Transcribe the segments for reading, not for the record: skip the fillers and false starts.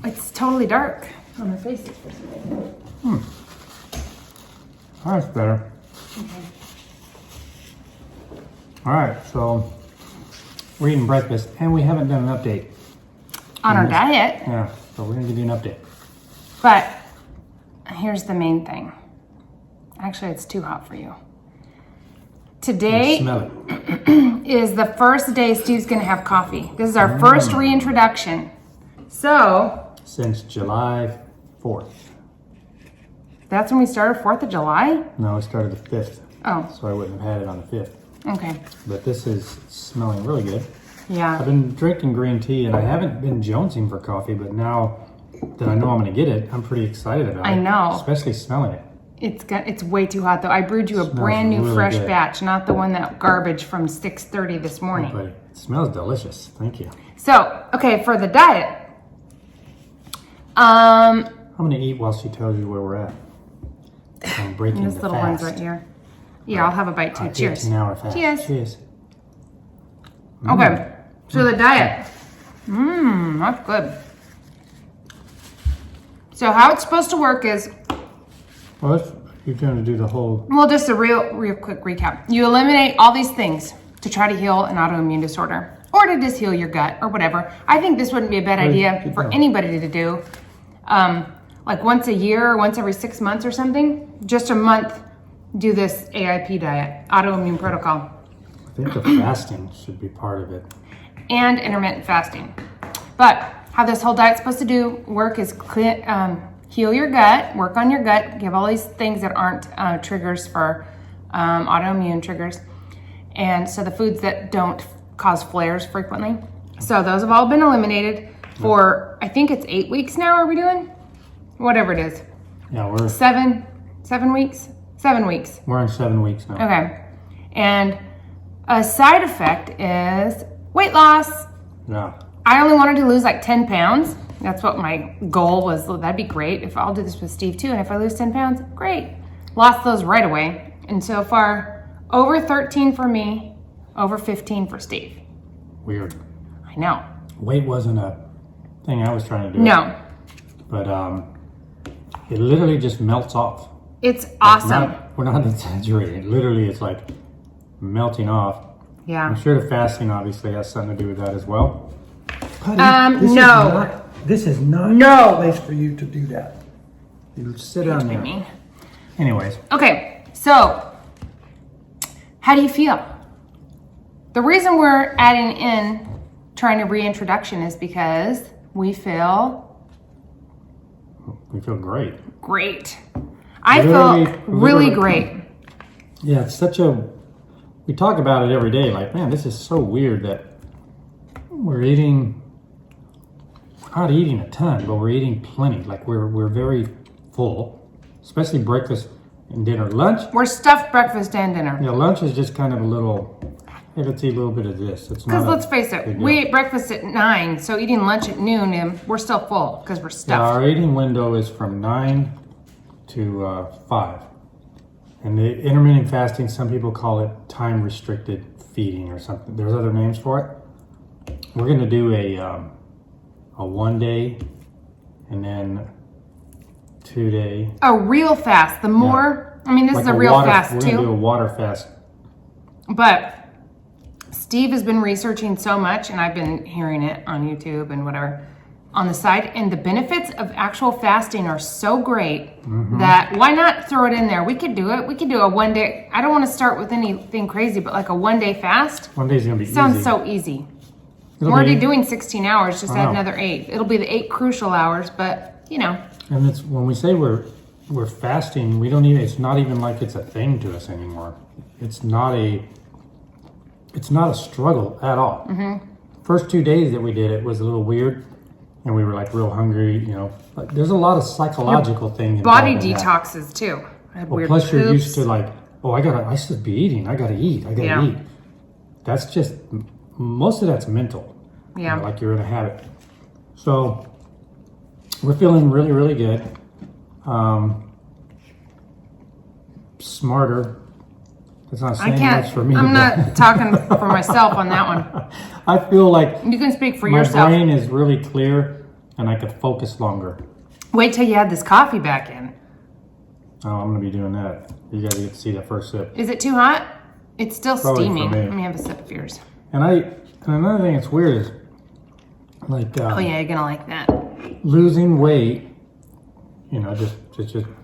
It's totally dark on my face. Oh, that's better. Okay. All right, so we're eating breakfast, and we haven't done an update. On our diet. Yeah, so we're going to give you an update. But here's the main thing. Actually, it's too hot for you. Today Smell it. is the first day Steve's going to have coffee. This is our first reintroduction. So... Since July 4th. That's when we started 4th of July? No, it started the 5th. Oh. So I wouldn't have had it on the 5th. Okay. But this is smelling really good. Yeah. I've been drinking green tea, and I haven't been jonesing for coffee, but now that I know I'm going to get it, I'm pretty excited about it. I know. Especially smelling it. It's way too hot though. I brewed you a brand new really fresh good. batch, not the one that garbage from 6:30 this morning. But it smells delicious. Thank you. So, okay, for the diet. I'm going to eat while she tells you where we're at. I'm breaking This the little fast. one's right here. Yeah, I'll have a bite too. Cheers. 18-hour fast. Cheers. Cheers. Okay, so the diet. That's good. So how it's supposed to work is, Well, you're going to do the whole... well, just a real quick recap. You eliminate all these things to try to heal an autoimmune disorder or to just heal your gut or whatever. I think this wouldn't be a bad idea for anybody to do. Like once a year or once every 6 months or something, just a month, do this AIP diet, autoimmune protocol. I think the fasting should be part of it. And intermittent fasting. But how this whole diet's supposed to work is heal your gut, work on your gut, give all these things that aren't triggers for autoimmune triggers. And so the foods that don't cause flares frequently. So those have all been eliminated for, I think it's 8 weeks now, are we doing? Whatever it is. Yeah, we're 7 weeks? 7 weeks. in 7 weeks now. Okay. And a side effect is weight loss. Yeah. I only wanted to lose like 10 pounds. That's what my goal was. That'd be great if I'll do this with Steve too. And if I lose 10 pounds, great. Lost those right away. And so far, over 13 for me, over 15 for Steve. Weird. I know. Weight wasn't a thing I was trying to do. No. But it literally just melts off. It's awesome. We're not exaggerating. Literally, it's like melting off. Yeah. I'm sure the fasting obviously has something to do with that as well. No. This is not No. the place for you to do that. You sit down there. Me. Anyways. Okay, so how do you feel? The reason we're adding in trying to reintroduction is because we feel great. great. I feel really literally great. Yeah, it's such a... We talk about it every day. Like, man, this is so weird that we're eating... We're not eating a ton, but we're eating plenty. Like, we're very full, especially breakfast and dinner. Lunch... We're stuffed breakfast and dinner. Yeah, lunch is just kind of a little... Hey, let's eat a little bit of this. It's Because not let's face it, we ate breakfast at 9, so eating lunch at noon, and we're still full because we're Yeah, stuffed. our eating window is from 9 to 5. And the intermittent fasting, some people call it time-restricted feeding or something. There's other names for it. We're going to do a 1 day and then 2 day. A real fast. The more, I mean, this Like is a real fast We're going to do a too. water fast. But Steve has been researching so much, and I've been hearing it on YouTube and whatever on the side. And the benefits of actual fasting are so great that why not throw it in there? We could do it. We could do a 1 day. I don't want to start with anything crazy, but like a 1 day fast 1 day's going to be sounds easy. so easy. It'll We're already be- doing 16 hours, just I add know. another 8. It'll be the 8 crucial hours, but you know. And it's when we say we're fasting, we don't even. It's not even like it's a thing to us anymore. It's not a struggle at all. First 2 days that we did it was a little weird, and we were like real hungry. You know, like there's a lot of psychological thing. Body involved in that. detoxes too. I had Well, weird plus you're poops. used to like, oh, I should be eating. I gotta eat. Yeah. Eat. That's just most of that's mental. Yeah. You know, like you're in a habit. So we're feeling really, really good. Smarter. That's not saying I can't. much for me. I'm but not talking for myself on that one. I feel like You can speak for my yourself. brain is really clear. and I could focus longer. Wait till you add this coffee back in. Oh, I'm gonna be doing that. You guys get to see that first sip. Is it too hot? It's still Probably for steaming. me. Let me have a sip of yours. And another thing that's weird is like Oh yeah, you're gonna like that. losing weight. You know, just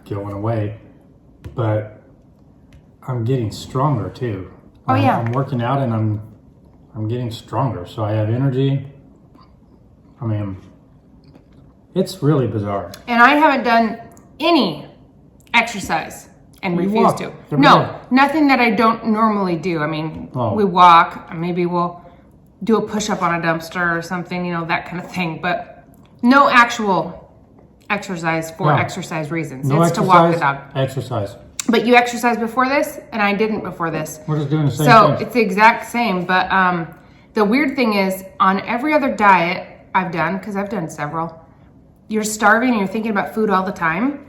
going away, but I'm getting stronger too. Oh yeah. I'm working out and I'm getting stronger, so I have energy. I mean, it's really bizarre. And I haven't done any exercise and You refuse walk to. every No, day. nothing that I don't normally do. I mean, Oh. we walk, maybe we'll do a push-up on a dumpster or something, you know, that kind of thing. But no actual exercise for No. exercise reasons. No it's exercise, to walk the dog. Exercise. But you exercised before this, and I didn't before this. We're just doing the same So thing. it's the exact same. But the weird thing is, on every other diet I've done, because I've done several, you're starving and you're thinking about food all the time.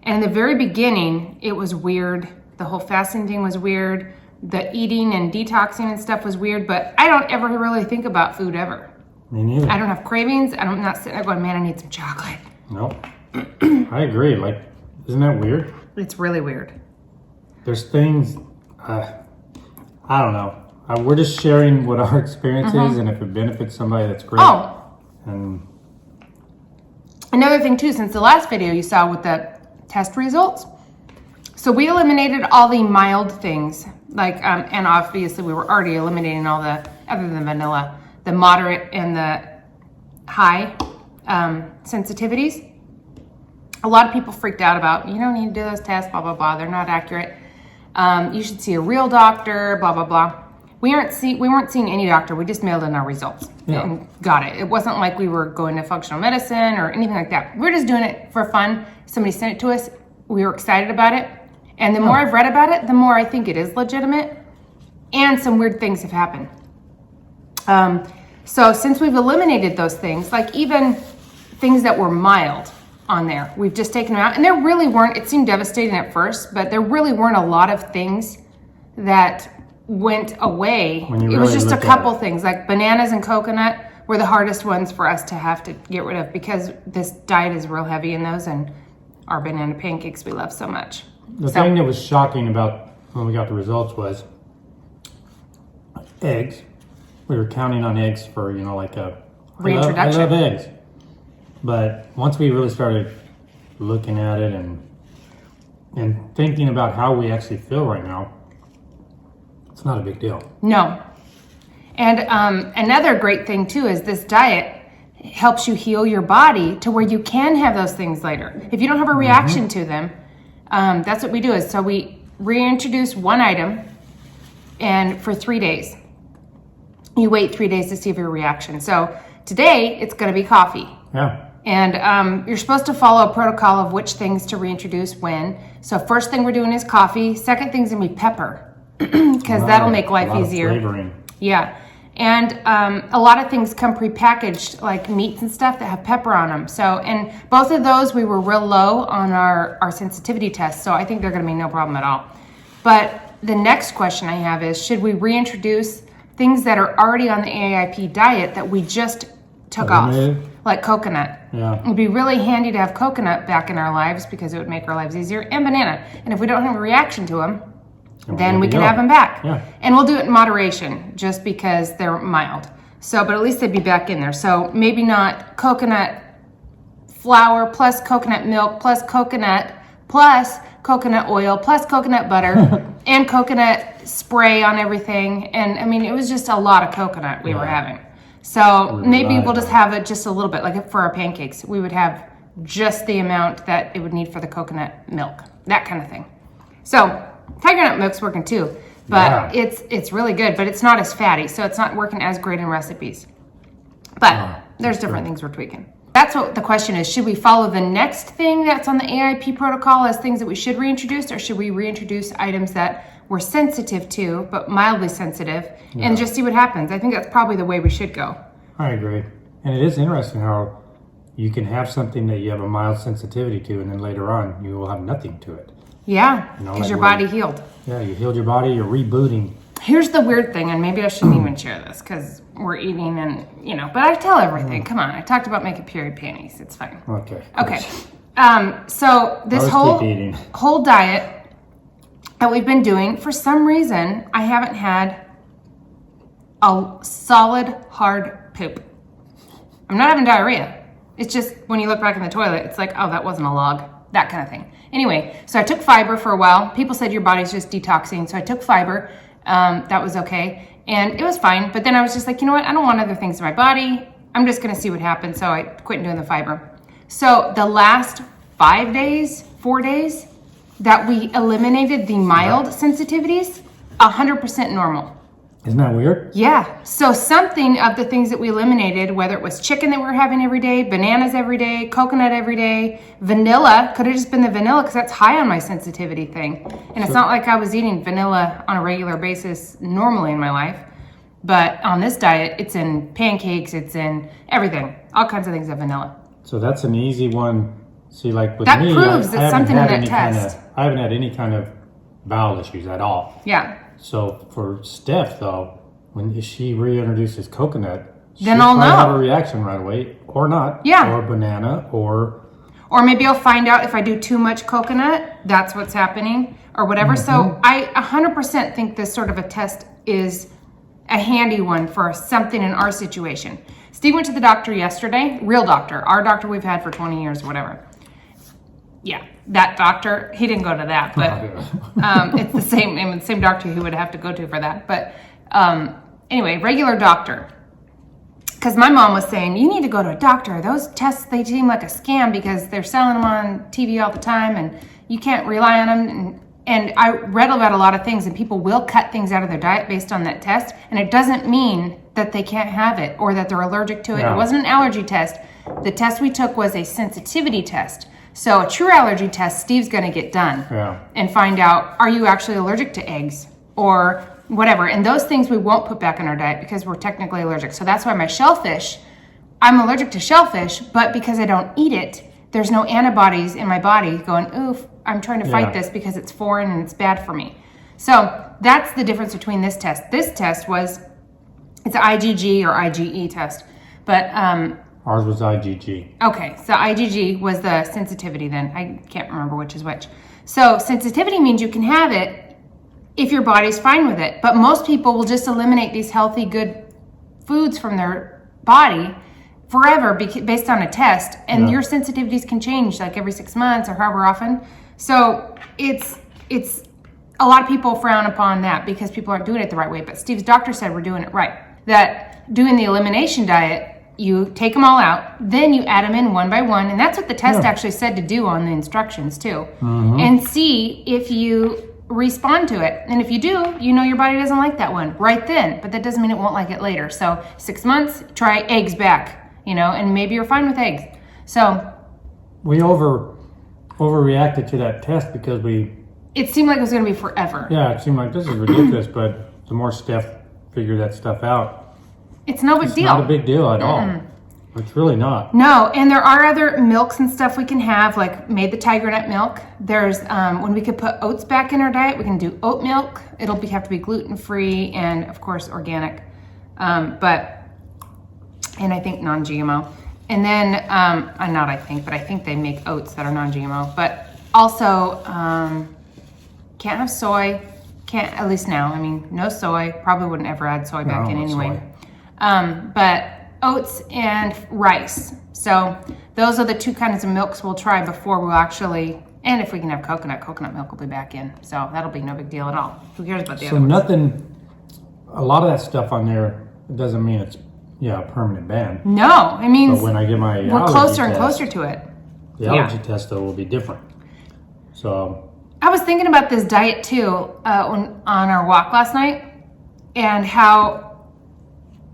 And in the very beginning, it was weird. The whole fasting thing was weird. The eating and detoxing and stuff was weird. But I don't ever really think about food ever. Me neither. I don't have cravings. I'm not sitting there going, man, I need some chocolate. Nope. I agree. Like, isn't that weird? It's really weird. There's things, I don't know. We're just sharing what our experience is, and if it benefits somebody, that's great. Oh, And another thing too, since the last video you saw with the test results. So we eliminated all the mild things, like, and obviously we were already eliminating all the, other than vanilla, the moderate and the high sensitivities. A lot of people freaked out about, you don't need to do those tests, blah, blah, blah. They're not accurate. You should see a real doctor, blah, blah, blah. We weren't seeing any doctor. We just mailed in our results and got it. It wasn't like we were going to functional medicine or anything like that. We were just doing it for fun. Somebody sent it to us. We were excited about it. And the more I've read about it, the more I think it is legitimate. And some weird things have happened. So since we've eliminated those things, like even things that were mild on there, we've just taken them out. And there really weren't, it seemed devastating at first, but there really weren't a lot of things that went away. When you It was really just a look at couple it. things, like bananas and coconut were the hardest ones for us to have to get rid of because this diet is real heavy in those, and our banana pancakes we love so much. the thing that was shocking about when we got the results was eggs. We were counting on eggs for, you know, like a Reintroduction. I love eggs. But once we really started looking at it and thinking about how we actually feel right now, it's not a big deal. No. And another great thing too is this diet helps you heal your body to where you can have those things later. If you don't have a reaction to them, that's what we do is, so we reintroduce one item and for 3 days. You wait 3 days to see if your reaction. So today it's gonna be coffee. Yeah. And you're supposed to follow a protocol of which things to reintroduce when. So first thing we're doing is coffee. Second thing's gonna be pepper because that'll make life a lot easier. Of flavoring. Yeah. And a lot of things come prepackaged, like meats and stuff that have pepper on them. So, and both of those, we were real low on our sensitivity test. So I think they're going to be no problem at all. But the next question I have is, should we reintroduce things that are already on the AIP diet that we just took off? Like coconut. Yeah. It'd be really handy to have coconut back in our lives because it would make our lives easier, and banana. And if we don't have a reaction to them, then we can have them back. Yeah. And we'll do it in moderation just because they're mild. So, but at least they'd be back in there. So maybe not coconut flour plus coconut milk plus coconut oil plus coconut butter and coconut spray on everything. And I mean, it was just a lot of coconut we were having. So maybe we'll just have it just a little bit, like for our pancakes, we would have just the amount that it would need for the coconut milk, that kind of thing. So tiger nut milk's working too, but it's really good, but it's not as fatty, so it's not working as great in recipes. But there's different things we're tweaking. That's what the question is. Should we follow the next thing that's on the AIP protocol as things that we should reintroduce, or should we reintroduce items that we're sensitive to, but mildly sensitive, and just see what happens? I think that's probably the way we should go. I agree. And it is interesting how you can have something that you have a mild sensitivity to, and then later on you will have nothing to it. Yeah, You know, because like your we're- body healed. Yeah, you healed your body, you're rebooting. Here's the weird thing, and maybe I shouldn't even share this because we're eating and, but I tell everything. Come on. I talked about making period panties. It's fine. Okay. Okay. So this whole diet that we've been doing, for some reason, I haven't had a solid, hard poop. I'm not having diarrhea. It's just when you look back in the toilet, it's like, oh, that wasn't a log, that kind of thing. Anyway, so I took fiber for a while. People said your body's just detoxing, so I took fiber. That was okay, and it was fine. But then I was just like, you know what? I don't want other things in my body. I'm just going to see what happens. So I quit doing the fiber. So the last 4 days that we eliminated the mild sensitivities, 100% normal. Isn't that weird? Yeah. So something of the things that we eliminated, whether it was chicken that we were having every day, bananas every day, coconut every day, vanilla, could have just been the vanilla because that's high on my sensitivity thing. And it's not like I was eating vanilla on a regular basis normally in my life. But on this diet, it's in pancakes, it's in everything. All kinds of things of vanilla. So that's an easy one. See, like with that me, proves that something in that test. I haven't had any kind of bowel issues at all. Yeah. So for Steph, though, when she reintroduces coconut, then I'll know. Have a reaction right away, or not. Yeah. Or banana, or maybe I'll find out if I do too much coconut, that's what's happening, or whatever. So I 100% think this sort of a test is a handy one for something in our situation. Steve went to the doctor yesterday, real doctor, our doctor we've had for 20 years, whatever. Yeah, that doctor, he didn't go to that, but it's the same doctor he would have to go to for that. But anyway, regular doctor. Because my mom was saying, you need to go to a doctor. Those tests, they seem like a scam because they're selling them on TV all the time and you can't rely on them. And I read about a lot of things and people will cut things out of their diet based on that test. And it doesn't mean that they can't have it or that they're allergic to it. Yeah. It wasn't an allergy test. The test we took was a sensitivity test. So a true allergy test, Steve's going to get done and find out, are you actually allergic to eggs or whatever? And those things we won't put back in our diet because we're technically allergic. So that's why my shellfish, I'm allergic to shellfish, but because I don't eat it, there's no antibodies in my body going, oof, I'm trying to fight this because it's foreign and it's bad for me. So that's the difference between this test. This test was, it's an IgG or IgE test, but ours was IgG. Okay, so IgG was the sensitivity then. I can't remember which is which. So sensitivity means you can have it if your body's fine with it. But most people will just eliminate these healthy, good foods from their body forever based on a test. And your sensitivities can change like every 6 months or however often. So it's a lot of people frown upon that because people aren't doing it the right way. But Steve's doctor said we're doing it right. That doing the elimination diet, you take them all out, then you add them in one by one, and that's what the test actually said to do on the instructions too. And see if you respond to it. And if you do, you know your body doesn't like that one right then, but that doesn't mean it won't like it later. So 6 months, try eggs back, and maybe you're fine with eggs. So we overreacted to that test because it seemed like it was going to be forever. Yeah, it seemed like this is ridiculous, but the more Steph figured that stuff out, it's no big deal. It's not a big deal at all. It's really not. No, and there are other milks and stuff we can have, like made the tiger nut milk. There's when we could put oats back in our diet, we can do oat milk. It'll have to be gluten-free and, of course, organic, and I think non-GMO. And then, I think they make oats that are non-GMO. But also, can't have soy. Can't, at least now. I mean, no soy. Probably wouldn't ever add soy back in anyway. Soy. But oats and rice. So those are the two kinds of milks we'll try before we'll actually, and if we can have coconut milk will be back in. So that'll be no big deal at all. Who cares about the other ones? A lot of that stuff on there, it doesn't mean it's, a permanent ban. No, it means but when I get my we're closer and closer to it. The allergy test, though, will be different. So I was thinking about this diet, too, on our walk last night, and how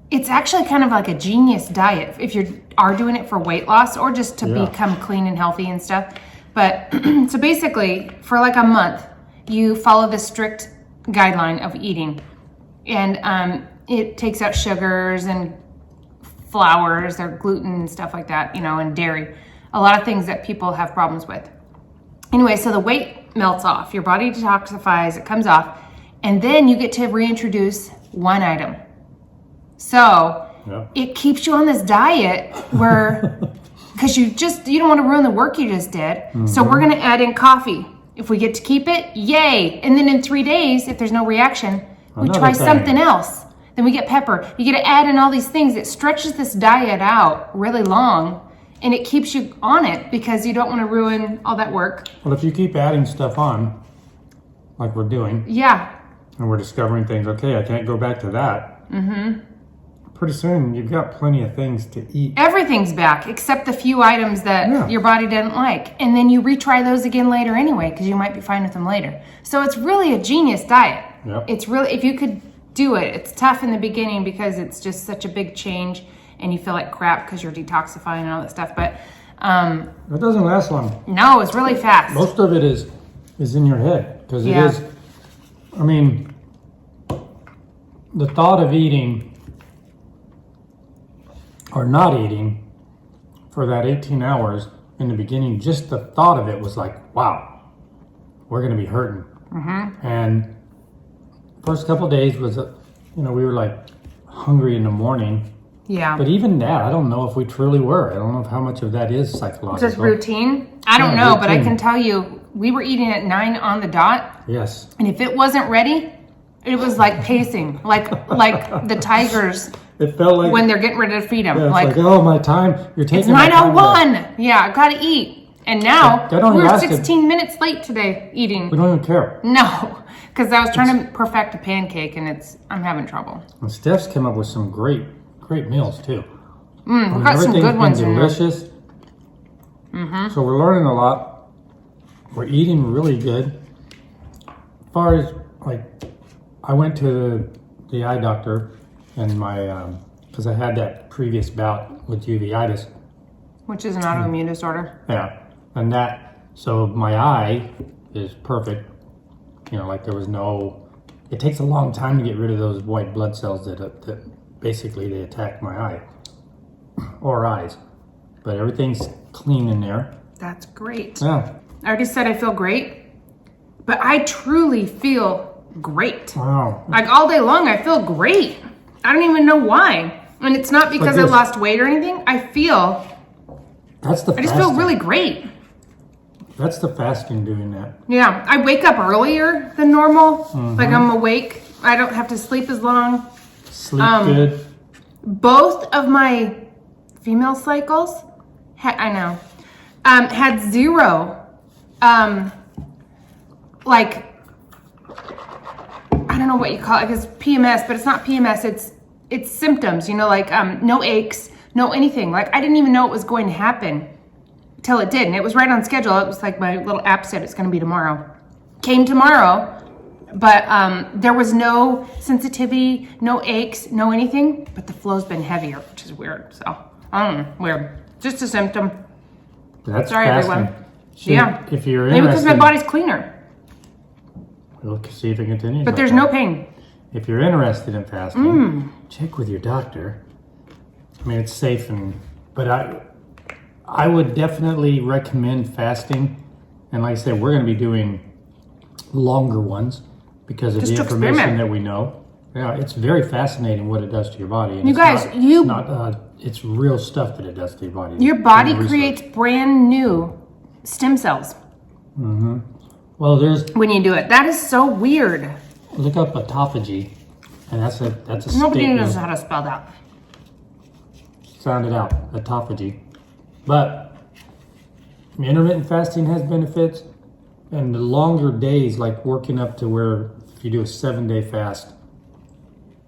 it's actually kind of like a genius diet if you are doing it for weight loss or just to become clean and healthy and stuff. But so basically, for like a month, you follow the strict guideline of eating. And it takes out sugars and flours or gluten and stuff like that, and dairy. A lot of things that people have problems with. Anyway, so the weight melts off. Your body detoxifies, it comes off. and then you get to reintroduce one item. So it keeps you on this diet where, because you don't want to ruin the work you just did. Mm-hmm. So we're going to add in coffee. If we get to keep it, yay. And then in 3 days, if there's no reaction, we try something else. Then we get pepper. You get to add in all these things. It stretches this diet out really long, and it keeps you on it because you don't want to ruin all that work. Well, if you keep adding stuff on, like we're doing, and we're discovering things, okay, I can't go back to that. Mm-hmm. Pretty soon, you've got plenty of things to eat. Everything's back, except the few items that your body didn't like. And then you retry those again later anyway, because you might be fine with them later. So it's really a genius diet. Yep. It's really, if you could do it, it's tough in the beginning because it's just such a big change and you feel like crap because you're detoxifying and all that stuff. But it doesn't last long. No, it's really fast. Most of it is in your head because it is. I mean, the thought of eating or not eating for that 18 hours in the beginning, just the thought of it was like, wow, we're going to be hurting. Mm-hmm. And first couple of days was, we were like hungry in the morning. Yeah. But even that, I don't know if we truly were. I don't know how much of that is psychological. Just routine? I don't know, but I can tell you, we were eating at 9 on the dot. Yes. And if it wasn't ready, it was like pacing, like the tigers. It felt like when they're getting ready to feed them. Yeah, it's like, oh, my time. You're taking my time. It's 9:01. Yeah, I gotta eat. And now we're 16 minutes late today eating. We don't even care. No, because I was trying to perfect a pancake, and I'm having trouble. And Steph's come up with some great meals too. We've got some good ones in there. Delicious. Mm-hmm. So we're learning a lot. We're eating really good. As far as I went to the eye doctor. And because I had that previous bout with uveitis. Which is an autoimmune disorder. Yeah. And so my eye is perfect. There was it takes a long time to get rid of those white blood cells that basically they attack my eye or eyes. But everything's clean in there. That's great. Yeah. I already said I feel great, but I truly feel great. Wow. All day long, I feel great. I don't even know why. And it's not because I lost weight or anything. I just feel really great. That's the fasting doing that. Yeah. I wake up earlier than normal. Mm-hmm. I'm awake. I don't have to sleep as long. Sleep good. Both of my female cycles, had zero, I don't know what you call it. It's PMS, but it's not PMS. It's symptoms, no aches, no anything. I didn't even know it was going to happen till it did. And it was right on schedule. It was like my little app said it's going to be tomorrow. Came tomorrow, but there was no sensitivity, no aches, no anything. But the flow's been heavier, which is weird. So, I don't know, weird. Just a symptom. That's Sorry, fasting. Everyone. If you're maybe because my body's cleaner. We'll see if it continues. But there's no pain. If you're interested in fasting, check with your doctor. I mean, it's safe, but I would definitely recommend fasting. And like I said, we're going to be doing longer ones because of the information that we know. Yeah, it's very fascinating what it does to your body. And it's real stuff that it does to your body. Your body creates brand new stem cells. Mm-hmm. Well, when you do it, that is so weird. Look up autophagy, and that's a Nobody knows how to spell that. Sound it out, autophagy. But intermittent fasting has benefits, and the longer days, like working up to where if you do a 7-day fast,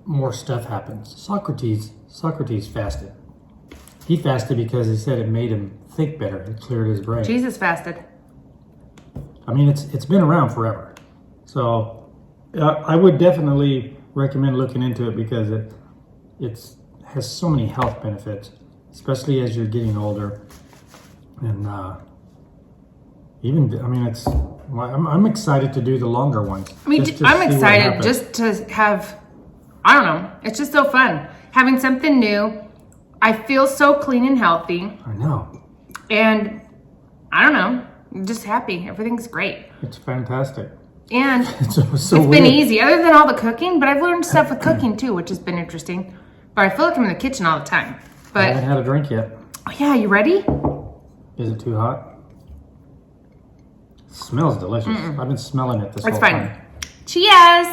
more stuff happens. Socrates fasted. He fasted because he said it made him think better. It cleared his brain. Jesus fasted. I mean, it's been around forever. So I would definitely recommend looking into it because it has so many health benefits, especially as you're getting older. And I'm excited to do the longer ones. I mean, I'm excited just to have, I don't know, it's just so fun. Having something new. I feel so clean and healthy. I know. And I don't know, I'm just happy. Everything's great. It's fantastic. And So it's weird. been easy, other than all the cooking, but I've learned stuff with cooking too, which has been interesting. But I feel like I'm in the kitchen all the time. I But, haven't had a drink yet. oh yeah, you ready? Is it too hot? It smells delicious. I've been smelling it this It's whole fine. time. Cheers!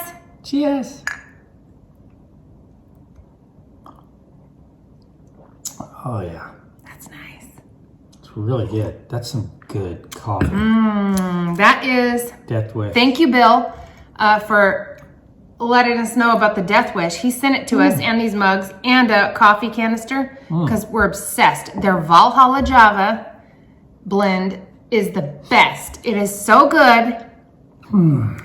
Cheers. Oh yeah, That's nice. it's really good. That's some good coffee. That is, Death Wish. thank you, Bill, for letting us know about the Death Wish. He sent it to us and these mugs and a coffee canister because we're obsessed. Their Valhalla Java blend is the best. It is so good.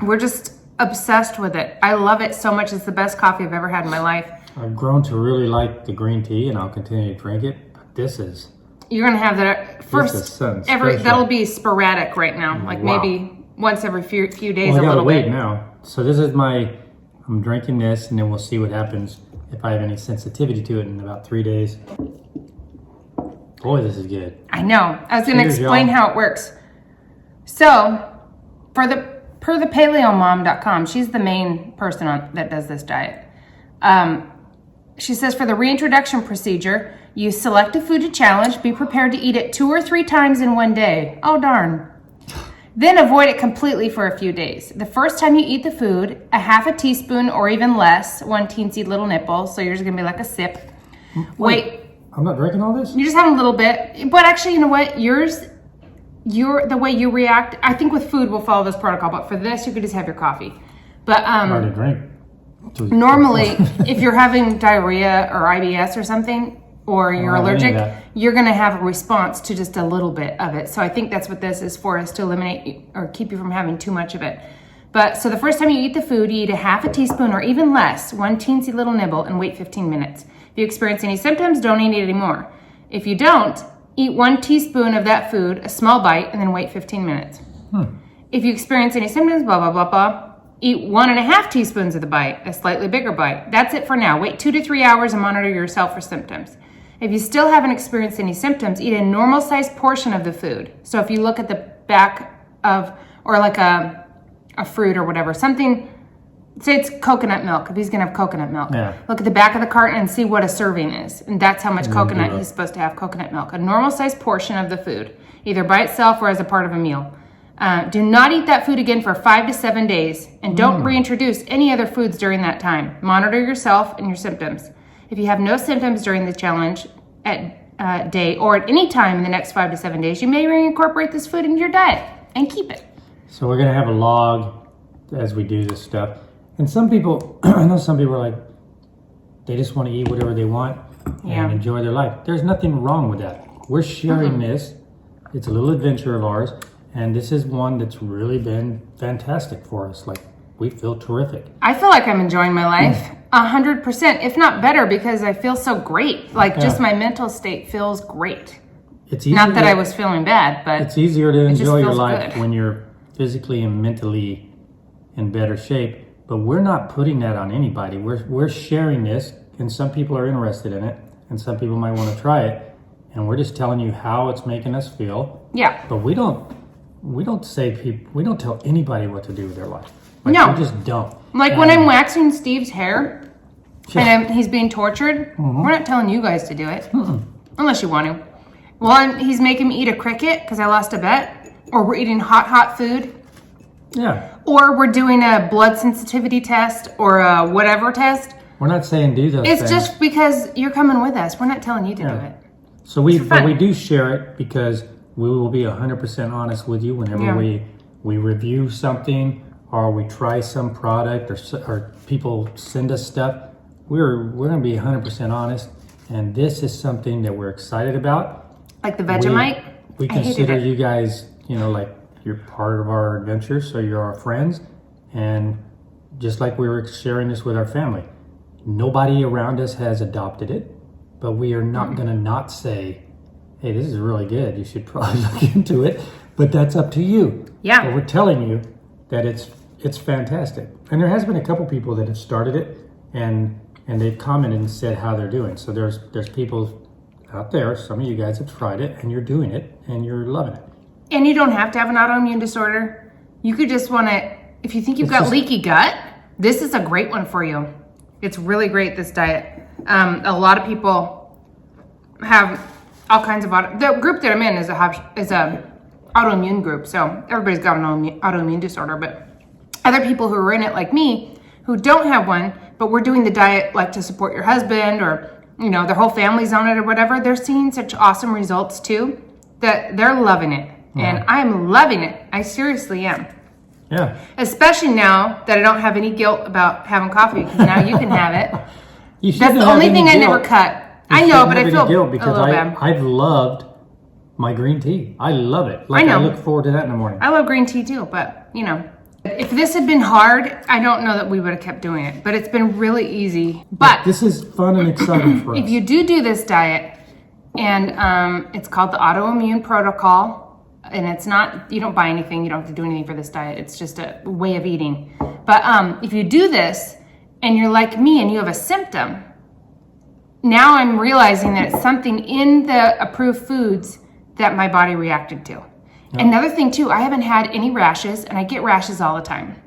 We're just obsessed with it. I love it so much. It's the best coffee I've ever had in my life. I've grown to really like the green tea, and I'll continue to drink it. But this is You're gonna have that is first something every. special. That'll be sporadic right now, like Wow. maybe once every few days. Well, I a gotta little wait bit. now. So this is I'm drinking this, and then we'll see what happens if I have any sensitivity to it in about 3 days. Boy, this is good. I know. I was gonna Cheers, explain y'all. how it works. So, per the paleomom.com, she's the main person that does this diet. She says for the reintroduction procedure, you select a food to challenge, be prepared to eat it 2 or 3 times in one day. Oh, darn. Then avoid it completely for a few days. The first time you eat the food, a half a teaspoon or even less, 1 teensy little nipple, so yours is gonna be like a sip. Wait, I'm not drinking all this? you just have a little bit, but actually, you know what? The way you react, I think with food we'll follow this protocol, but for this, you could just have your coffee. But I already drank. normally, if you're having diarrhea or IBS or something, or you're don't have any of allergic, that. you're going to have a response to just a little bit of it. So I think that's what this is for, is to eliminate or keep you from having too much of it. But so the first time you eat the food, you eat a half a teaspoon or even less, 1 teensy little nibble, and wait 15 minutes. If you experience any symptoms, don't eat it anymore. If you don't, eat 1 teaspoon of that food, a small bite, and then wait 15 minutes. If you experience any symptoms, blah, blah, blah, blah, eat 1.5 teaspoons of the bite, a slightly bigger bite. That's it for now. Wait 2 to 3 hours and monitor yourself for symptoms. If you still haven't experienced any symptoms, eat a normal sized portion of the food. So if you look at the back of, or like a fruit or whatever, something, say it's coconut milk, if he's gonna have coconut milk. Yeah. Look at the back of the carton and see what a serving is. And that's how much coconut do it. he's supposed to have, coconut milk. A normal sized portion of the food, either by itself or as a part of a meal. Do not eat that food again for 5 to 7 days, and don't reintroduce any other foods during that time. Monitor yourself and your symptoms. If you have no symptoms during the challenge at day or at any time in the next 5 to 7 days, you may reincorporate this food into your diet and keep it. So we're gonna have a log as we do this stuff. And some people, I know some people are like, they just want to eat whatever they want Yeah. and enjoy their life. There's nothing wrong with that. We're sharing this. It's a little adventure of ours, and this is one that's really been fantastic for us. Like, we feel terrific. I feel like I'm enjoying my life 100%, if not better, because I feel so great. Like just my mental state feels great. It's easier Not that I was feeling bad, but It's easier to just enjoy your feels life good. when you're physically and mentally in better shape. But we're not putting that on anybody. We're sharing this, and some people are interested in it, and some people might want to try it. And we're just telling you how it's making us feel. yeah. But we don't tell anybody what to do with their life. Like, No. we just don't. Like when I'm waxing Steve's hair and he's being tortured, we're not telling you guys to do it. Unless you want to. Well, he's making me eat a cricket because I lost a bet. Or we're eating hot food. Yeah. Or we're doing a blood sensitivity test or a whatever test. We're not saying do those It's things. just because you're coming with us. We're not telling you to do it. So but fun. we do share it because we will be 100% honest with you whenever Yeah. we review something or we try some product or people send us stuff. We're going to be 100% honest, and this is something that we're excited about. Like the Vegemite. We I hated consider it. you guys, like you're part of our adventure, so you're our friends, and just like we were sharing this with our family, nobody around us has adopted it, but we are not going to not say, hey, this is really good, you should probably look into it, but that's up to you. Yeah. But we're telling you that it's fantastic. And there has been a couple people that have started it, and they've commented and said how they're doing. So there's people out there, some of you guys have tried it, and you're doing it, and you're loving it. And you don't have to have an autoimmune disorder. You could just want to, if you think you've got leaky gut, this is a great one for you. It's really great, this diet. A lot of people have all kinds of the group that I'm in is a autoimmune group, so everybody's got an autoimmune disorder, but other people who are in it like me who don't have one, but we're doing the diet like to support your husband, or their whole family's on it or whatever, they're seeing such awesome results too that they're loving it. And I'm loving it. I seriously am. Yeah. Especially now that I don't have any guilt about having coffee, because now you can have it. That's the only thing I never cut. I know, but I feel a little bad. I've loved my green tea. I love it. I look forward to that in the morning. I love green tea too, but if this had been hard, I don't know that we would have kept doing it, but it's been really easy. But this is fun and exciting for us. If you do this diet, and it's called the autoimmune protocol, and it's not, you don't buy anything, you don't have to do anything for this diet. It's just a way of eating. But if you do this and you're like me and you have a symptom, now I'm realizing that it's something in the approved foods that my body reacted to. Yep. Another thing too, I haven't had any rashes, and I get rashes all the time.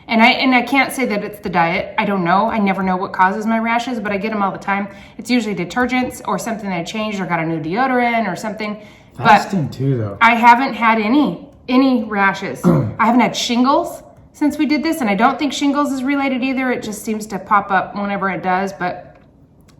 And I can't say that it's the diet. I don't know. I never know what causes my rashes, but I get them all the time. It's usually detergents or something that I changed or got a new deodorant or something. Fasting too, though. I haven't had any rashes. I haven't had shingles since we did this, and I don't think shingles is related either. It just seems to pop up whenever it does, but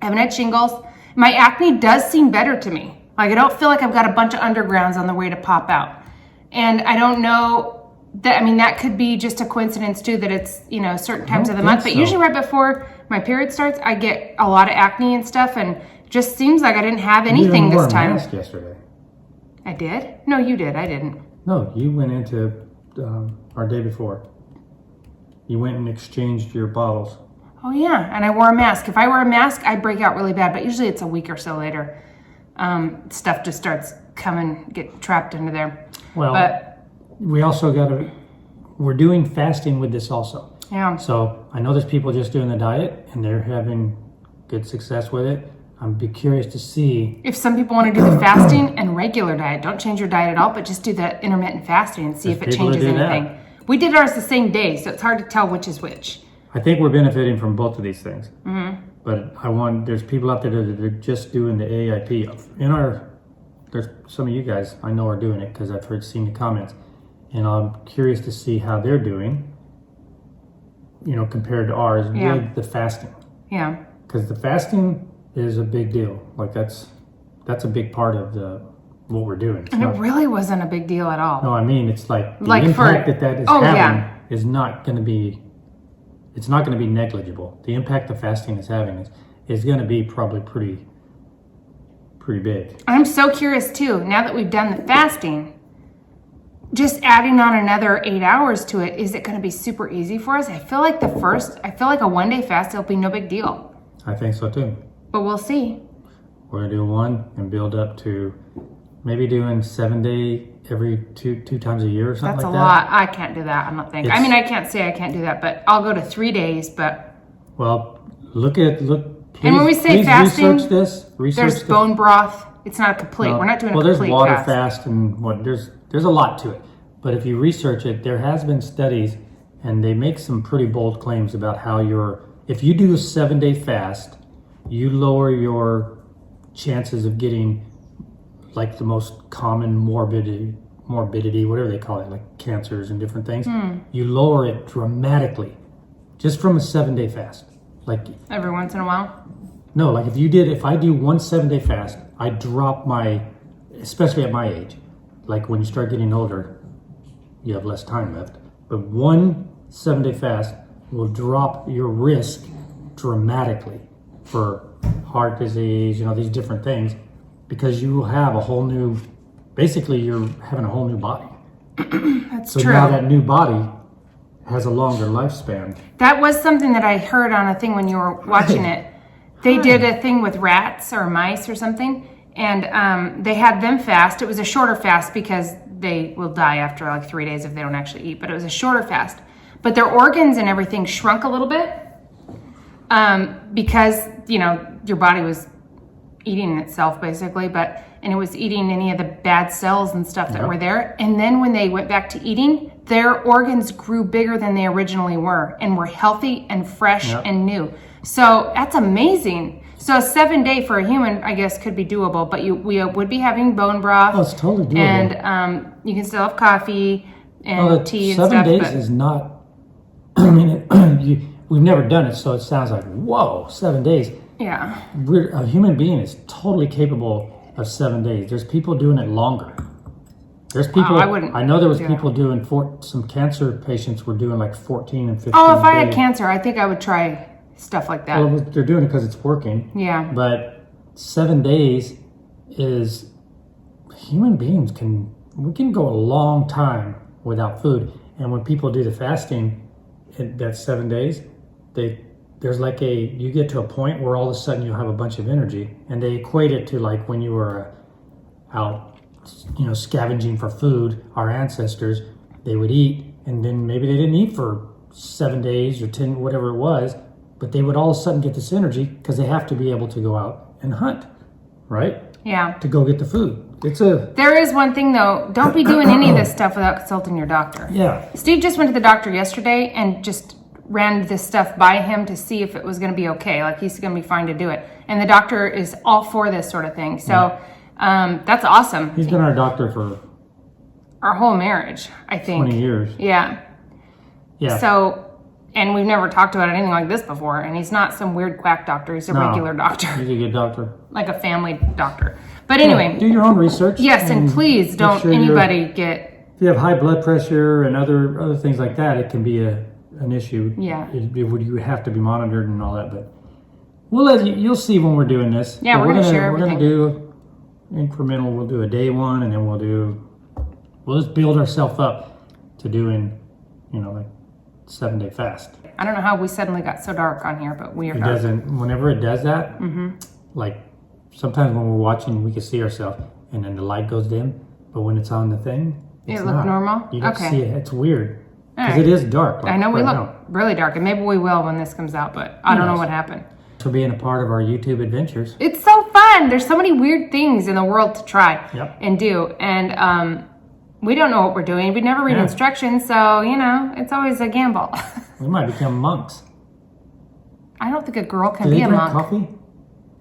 I haven't had shingles. My acne does seem better to me. Like, I don't feel like I've got a bunch of undergrounds on the way to pop out. And I don't know that, that could be just a coincidence too, that it's, certain times of the month. But usually right before my period starts, I get a lot of acne and stuff, and it just seems like I didn't have anything this time. You wore a mask yesterday. I did? No, you did. I didn't. No, you went into our day before. You went and exchanged your bottles. Oh yeah, and I wore a mask. If I wear a mask, I break out really bad, but usually it's a week or so later. Stuff just starts get trapped into there. Well, but we also we're doing fasting with this also. Yeah. So I know there's people just doing the diet and they're having good success with it. I'd be curious to see if some people want to do the fasting and regular diet. Don't change your diet at all, but just do the intermittent fasting and see if it changes anything. We did ours the same day, so it's hard to tell which is which. I think we're benefiting from both of these things. Mm-hmm. But there's people out there that are just doing the AIP. There's some of you guys I know are doing it because I've seen the comments. And I'm curious to see how they're doing, compared to ours with the fasting. Yeah. Because the fasting is a big deal. Like that's a big part of what we're doing. And it really wasn't a big deal at all. No, it's like the impact that is having is not going to be. It's not going to be negligible. The impact the fasting is having is going to be probably pretty big. I'm so curious too. Now that we've done the fasting, just adding on another 8 hours to it, is it going to be super easy for us? I feel like a 1-day fast, it'll be no big deal. I think so too. But we'll see. We're going to do one and build up to maybe doing 7-day every two times a year or something like that. That's a lot. I can't do that, I don't think. I can't say I can't do that, but I'll go to 3 days, but... Well, please, and when we say fasting, there's bone broth. It's not a complete. We're not doing a complete fast. Well, there's water fast and there's a lot to it. But if you research it, there has been studies, and they make some pretty bold claims about how if you do a 7-day fast, you lower your chances of getting like the most common morbidity, whatever they call it, like cancers and different things. You lower it dramatically just from a 7-day fast. Like every once in a while? No, like if I do one 7-day fast, I drop especially at my age, like when you start getting older, you have less time left. But one 7-day fast will drop your risk dramatically for heart disease, these different things, because you will have you're having a whole new body. That's true. So now that new body has a longer lifespan. That was something that I heard on a thing when you were watching it. They did a thing with rats or mice or something, and they had them fast. It was a shorter fast because they will die after like 3 days if they don't actually eat, but it was a shorter fast. But their organs and everything shrunk a little bit because, your body was eating itself basically, but and it was eating any of the bad cells and stuff that were there. And then when they went back to eating, their organs grew bigger than they originally were and were healthy and fresh and new. So that's amazing. So a 7-day for a human, I guess, could be doable, but we would be having bone broth. Oh, it's totally doable. And you can still have coffee and tea and stuff. 7 days is not, I mean, we've never done it, so it sounds like, whoa, 7 days. Yeah. A human being is totally capable of 7 days. There's people doing it longer. There's people, I know there was people doing, some cancer patients were doing like 14 and 15 Oh, if I days. had cancer, I think I would try stuff like that. Well, they're doing it because it's working. Yeah. But 7 days is, human beings we can go a long time without food. And when people do the fasting, that's 7 days, there's like you get to a point where all of a sudden you have a bunch of energy, and they equate it to like when you were out, scavenging for food. Our ancestors, they would eat, and then maybe they didn't eat for 7 days or 10, whatever it was, but they would all of a sudden get this energy because they have to be able to go out and hunt, right? Yeah. To go get the food. There is one thing though, don't be doing any of this stuff without consulting your doctor. Yeah. Steve just went to the doctor yesterday and just ran this stuff by him to see if it was going to be okay. Like he's going to be fine to do it. And the doctor is all for this sort of thing. So that's awesome. He's been our doctor for our whole marriage, I think. 20 years. Yeah. Yeah. So, and we've never talked about anything like this before. And he's not some weird quack doctor. He's a regular doctor. He's a good doctor. Like a family doctor. But anyway. Do your own research. Yes, and please don't anybody get... If you have high blood pressure and other things like that, it can be an issue. Yeah. You would have to be monitored and all that. But we'll you'll see when we're doing this. Yeah, we're going to share everything. We're going to do incremental. We'll do a day one, and then we'll just build ourselves up to doing, like 7-day fast. I don't know how we suddenly got so dark on here, but we are dark. Whenever it does that, like sometimes when we're watching, we can see ourselves, and then the light goes dim. But when it's on the thing, it looks normal? You don't see it. It's weird. Because it is dark. I know we look really dark, and maybe we will when this comes out, but I don't know what happened. For being a part of our YouTube adventures. It's so fun. There's so many weird things in the world to try and do. And we don't know what we're doing. We never read instructions, so, it's always a gamble. We might become monks. I don't think a girl can be a monk. Coffee?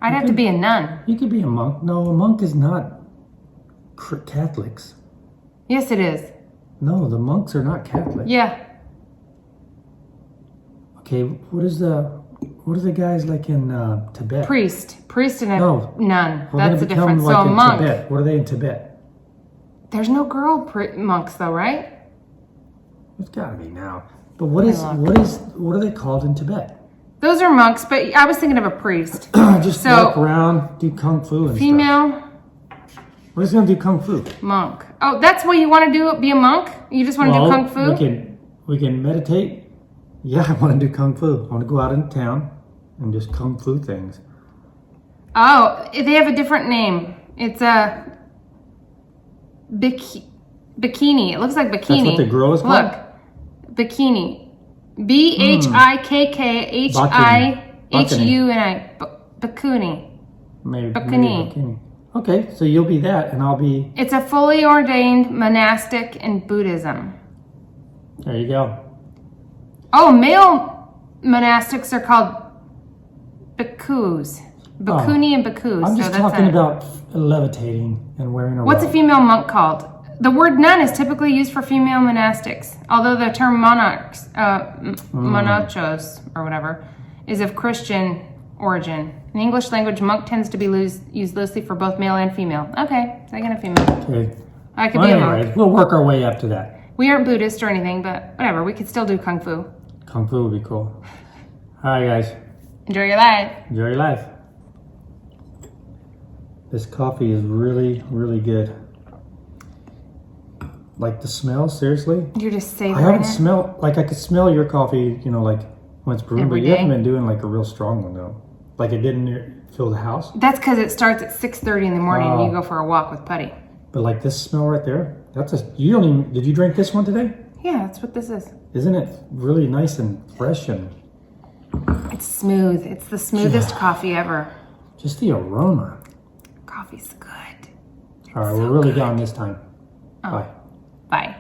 I'd have to be a nun. You could be a monk. No, a monk is not Catholics. Yes, it is. No, the monks are not Catholic. Yeah. Okay, what are the guys like in Tibet? Priest and a nun. That's the difference. Like so a monk. Tibet. What are they in Tibet? There's no girl monks though, right? It's got to be now. But what are they called in Tibet? Those are monks, but I was thinking of a priest. Just walk around, do kung fu and female. Stuff. We're just gonna do kung fu. Monk. Oh, that's what you want to do? Be a monk? You just want to do kung fu? We can meditate. Yeah, I want to do kung fu. I want to go out in town and just kung fu things. Oh, they have a different name. It's a bikini. It looks like bikini. That's what the girl is called? Look, bikini. BHIKKHIHUNI. Bikini. Maybe bikini. Okay, so you'll be that, and I'll be... It's a fully ordained monastic in Buddhism. There you go. Oh, male monastics are called bhikkhus. Bhikkhuni and bhikkhus. I'm just talking about levitating and wearing a What's robe. a female monk called? The word nun is typically used for female monastics, although the term monachos, or whatever, is of Christian origin. In the English language, monk tends to be used loosely for both male and female. Okay, second a female. Okay. I could be a monk. We'll work our way up to that. We aren't Buddhist or anything, but whatever. We could still do kung fu. Kung fu would be cool. All right, guys. Enjoy your life. Enjoy your life. This coffee is really, really good. Like the smell, seriously? You're just savoring I haven't it? smelled, like I could smell your coffee, like when it's brewing, Every but you haven't day? been doing like a real strong one though. Like it didn't fill the house. That's because it starts at 6:30 in the morning and you go for a walk with Putty. But like this smell right there, did you drink this one today? Yeah, that's what this is. Isn't it really nice and fresh and... It's smooth. It's the smoothest coffee ever. Just the aroma. Coffee's good. All right, we're really gone this time. Oh. Bye. Bye.